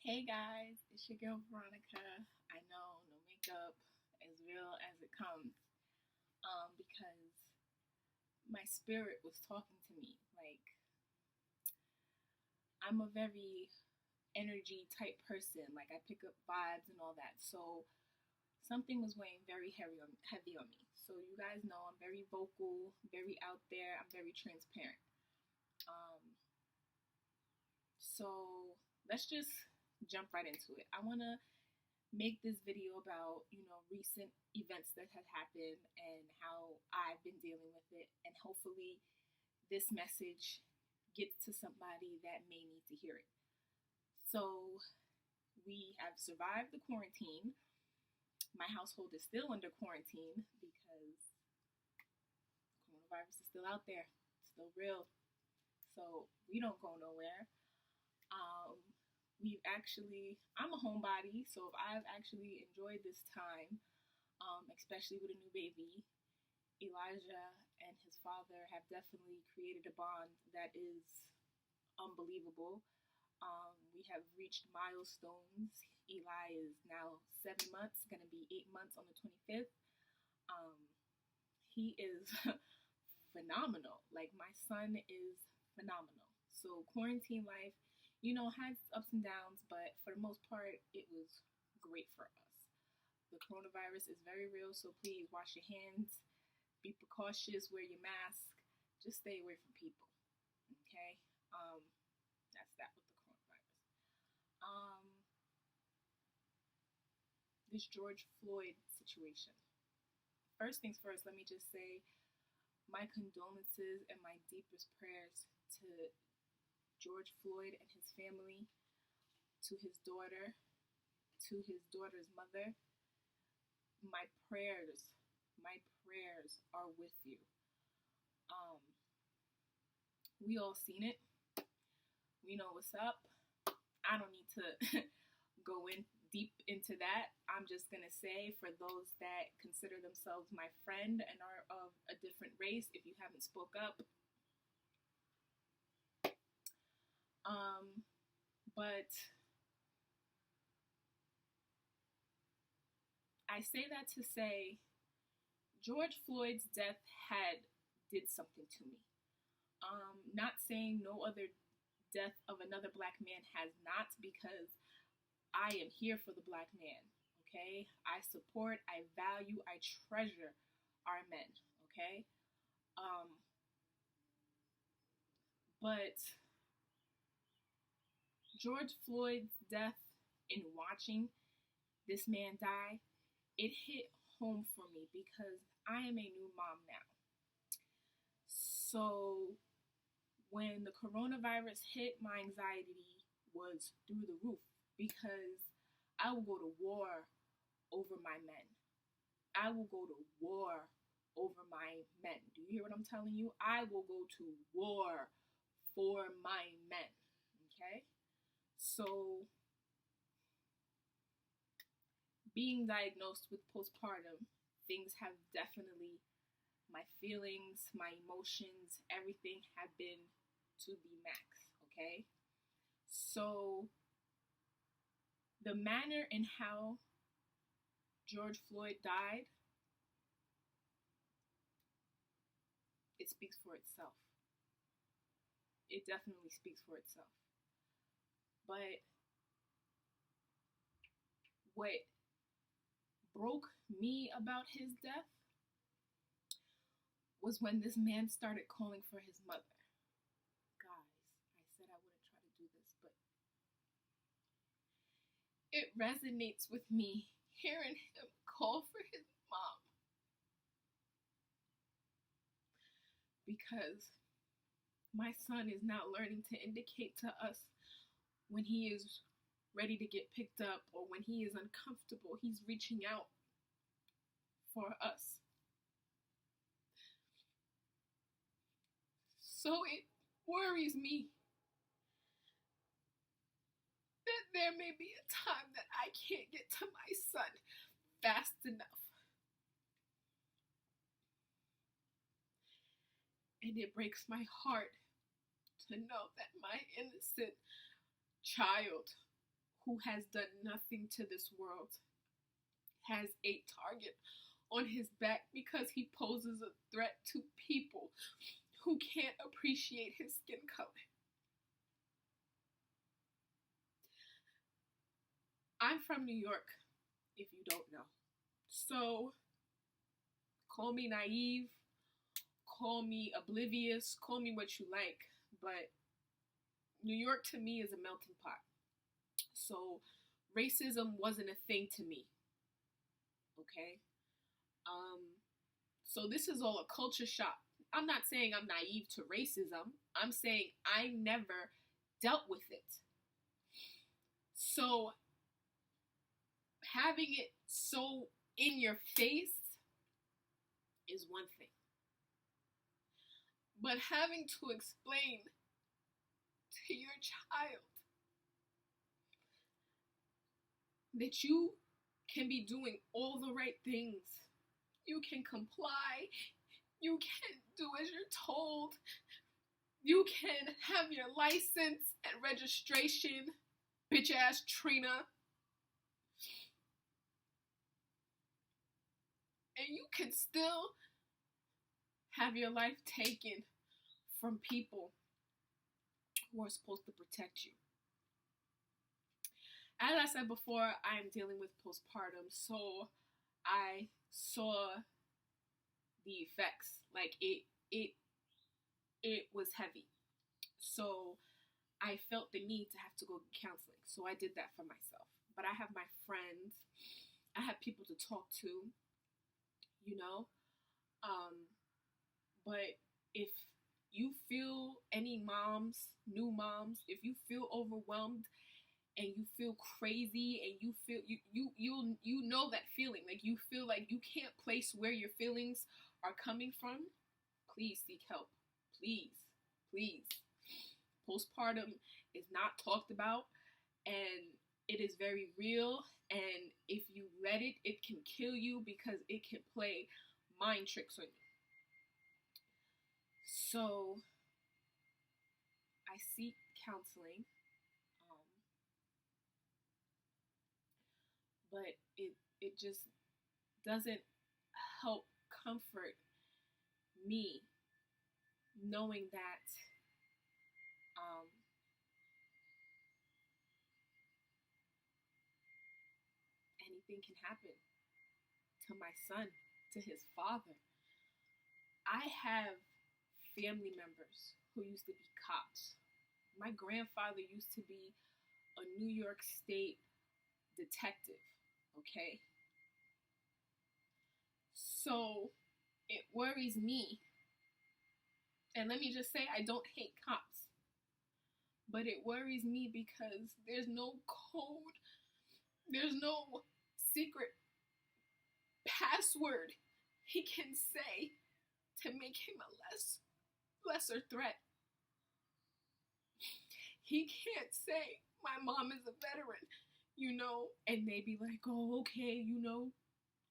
Hey guys, it's your girl Veronica. I know, no makeup, as real as it comes. Because my spirit was talking to me. Like, I'm a very energy type person. Like, I pick up vibes and all that. So something was weighing very heavy on me. So you guys know I'm very vocal, very out there. I'm very transparent. Um, so let's just jump right into it. I want to make this video about, recent events that have happened and how I've been dealing with it. And hopefully this message gets to somebody that may need to hear it. So we have survived the quarantine. My household is still under quarantine because coronavirus is still out there, still real. So we don't go nowhere. Um, I'm a homebody, so I've actually enjoyed this time, especially with a new baby. Elijah and his father have definitely created a bond that is unbelievable. We have reached milestones. Eli is now 7 months, going to be 8 months on the 25th. Um, he is phenomenal. Like, my son is phenomenal. So, quarantine life, has ups and downs, but for the most part, it was great for us. The coronavirus is very real, so please wash your hands, be precautious, wear your mask, just stay away from people. Okay? That's that with the coronavirus. This George Floyd situation. First things first, let me just say my condolences and my deepest prayers to George Floyd and his family, to his daughter, to his daughter's mother. My prayers are with you. We all seen it. We know what's up. I don't need to go in deep into that. I'm just gonna say, for those that consider themselves my friend and are of a different race, if you haven't spoke up, but I say that to say George Floyd's death did something to me. Not saying no other death of another black man has not, because I am here for the black man, okay? I support, I value, I treasure our men, okay? But George Floyd's death, in watching this man die, it hit home for me because I am a new mom now. So when the coronavirus hit, my anxiety was through the roof because I will go to war over my men. I will go to war over my men. Do you hear what I'm telling you? I will go to war for my men. Okay? So, being diagnosed with postpartum, things have definitely, my feelings, my emotions, everything have been to the max. Okay? So, the manner in how George Floyd died, it speaks for itself. It definitely speaks for itself. But what broke me about his death was when this man started calling for his mother. Guys, I said I wouldn't try to do this, but it resonates with me hearing him call for his mom. Because my son is now learning to indicate to us when he is ready to get picked up or when he is uncomfortable. He's reaching out for us. So it worries me that there may be a time that I can't get to my son fast enough. And it breaks my heart to know that my innocent child, who has done nothing to this world, has a target on his back because he poses a threat to people who can't appreciate his skin color. I'm from New York, if you don't know. So, call me naive, call me oblivious, call me what you like, but New York to me is a melting pot. So, racism wasn't a thing to me. Okay? So this is all a culture shock. I'm not saying I'm naive to racism. I'm saying I never dealt with it. So having it so in your face is one thing. But having to explain to your child that you can be doing all the right things, you can comply, you can do as you're told, you can have your license and registration, bitch ass Trina, and you can still have your life taken from people who are supposed to protect you. As I said before, I am dealing with postpartum, so I saw the effects. Like it was heavy. So I felt the need to have to go get counseling. So I did that for myself. But I have my friends, I have people to talk to, you know. But if you feel, any moms, new moms, if you feel overwhelmed and you feel crazy and you feel you know that feeling, like you feel like you can't place where your feelings are coming from, please seek help. Please. Postpartum is not talked about, and it is very real, and if you let it, it can kill you because it can play mind tricks on you. So I seek counseling, but it just doesn't help comfort me knowing that anything can happen to my son, to his father. I have family members who used to be cops. My grandfather used to be a New York State detective, okay? So it worries me. And let me just say, I don't hate cops. But it worries me because there's no code, there's no secret password he can say to make him a lesser threat. He can't say, my mom is a veteran, you know, and they be like, oh, okay, you know,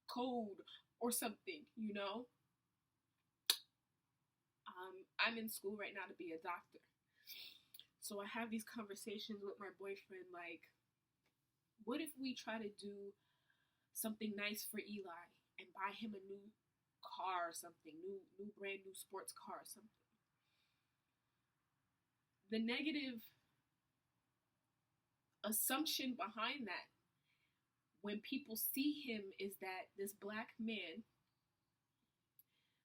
code or something, you know. I'm in school right now to be a doctor. So I have these conversations with my boyfriend, like, what if we try to do something nice for Eli and buy him a new car or something, new brand new sports car or something? The negative assumption behind that, when people see him, is that this black man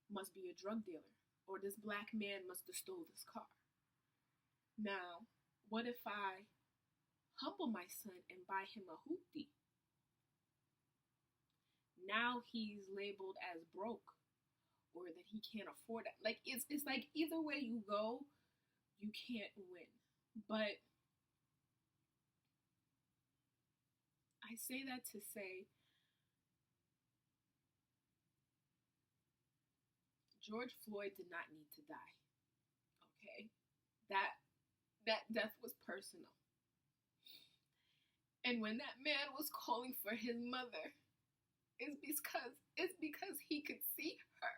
must be a drug dealer, or this black man must have stole this car. Now, what if I humble my son and buy him a hoopty? Now he's labeled as broke, or that he can't afford it. Like it's like either way you go, you can't win. But I say that to say George Floyd did not need to die. Okay? That death was personal. And when that man was calling for his mother, it's because he could see her.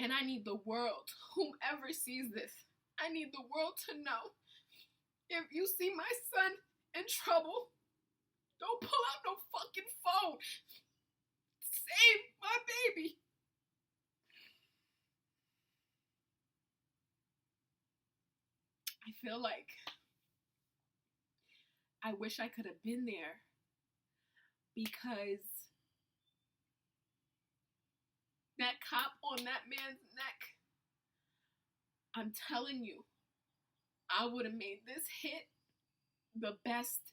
And I need the world, whomever sees this, I need the world to know, if you see my son in trouble, don't pull out no fucking phone. Save my baby. I feel like I wish I could have been there, because that cop on that man's neck, I'm telling you, I would have made this hit the best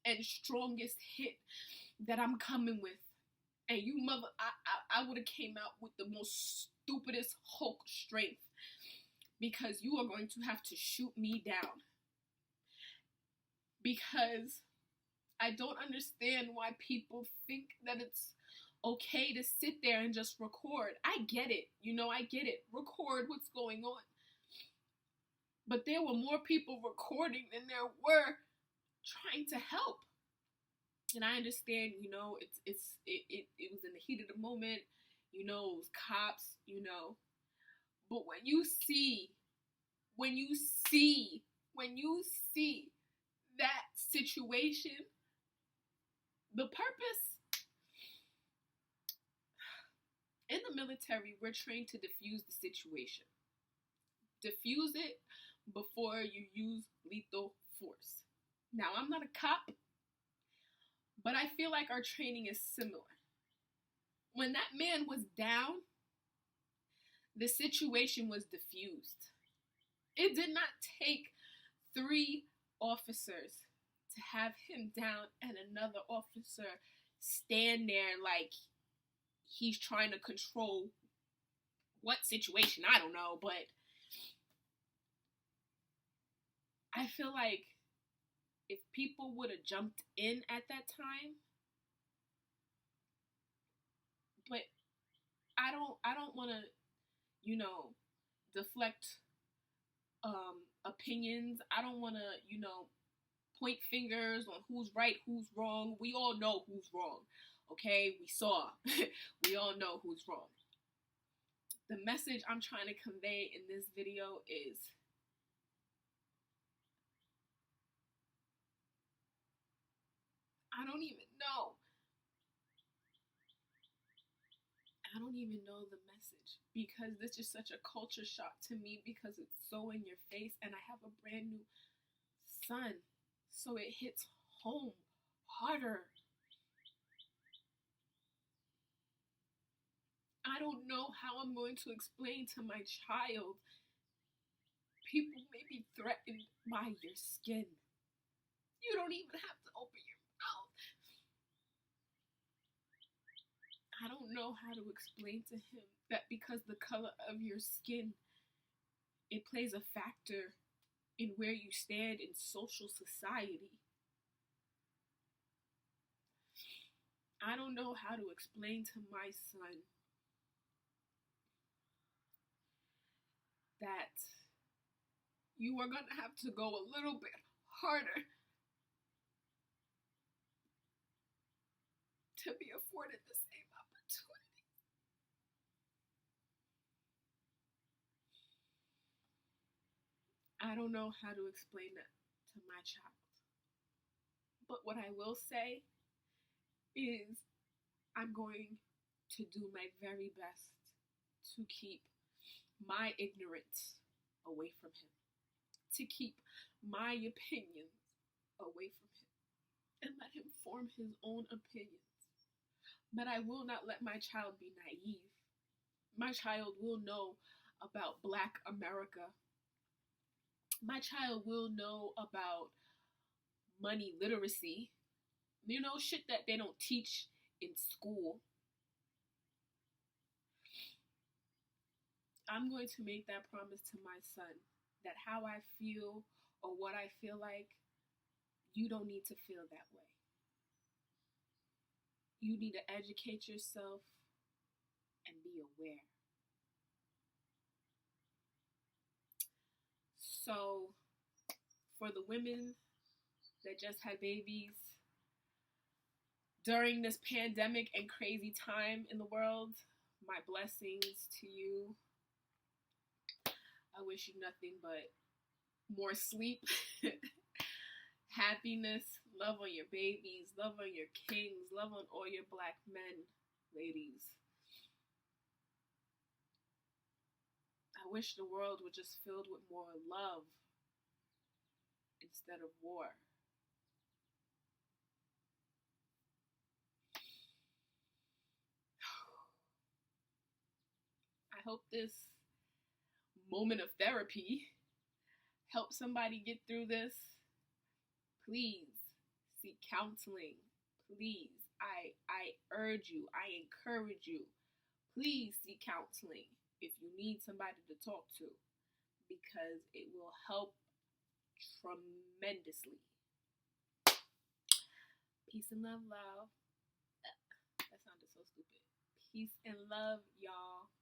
and strongest hit that I'm coming with. And you mother, I would have came out with the most stupidest Hulk strength, because you are going to have to shoot me down. Because I don't understand why people think that it's okay to sit there and just record. I get it. I get it. Record what's going on. But there were more people recording than there were trying to help. And I understand, it was in the heat of the moment, it was cops, But when you see that situation, the purpose in the military, we're trained to diffuse the situation. Diffuse it before you use lethal force. Now, I'm not a cop, but I feel like our training is similar. When that man was down, the situation was diffused. It did not take 3 officers to have him down and another officer stand there like he's trying to control what situation, I don't know, but I feel like if people would have jumped in at that time, but I don't want to, deflect opinions. I don't want to, point fingers on who's right, who's wrong. We all know who's wrong, okay? We saw. We all know who's wrong. The message I'm trying to convey in this video is I don't even know the message, because this is such a culture shock to me, because it's so in your face, and I have a brand new son, so it hits home harder. I don't know how I'm going to explain to my child, people may be threatened by your skin. You don't even have to open your mouth. I don't know how to explain to him that because the color of your skin, it plays a factor in where you stand in social society. I don't know how to explain to my son that you are going to have to go a little bit harder to be afforded the same opportunity. I don't know how to explain that to my child. But what I will say is I'm going to do my very best to keep my ignorance away from him, to keep my opinions away from him, and let him form his own opinions. But I will not let my child be naive. My child will know about Black America. My child will know about money literacy. Shit that they don't teach in school. I'm going to make that promise to my son, that how I feel or what I feel like, you don't need to feel that way. You need to educate yourself and be aware. So, for the women that just had babies during this pandemic and crazy time in the world, my blessings to you. I wish you nothing but more sleep, happiness, love on your babies, love on your kings, love on all your black men, ladies. I wish the world was just filled with more love instead of war. I hope this moment of therapy helps somebody get through this. Please seek counseling. Please. I urge you, I encourage you. Please seek counseling if you need somebody to talk to, because it will help tremendously. Peace and love, love. That sounded so stupid. Peace and love, y'all.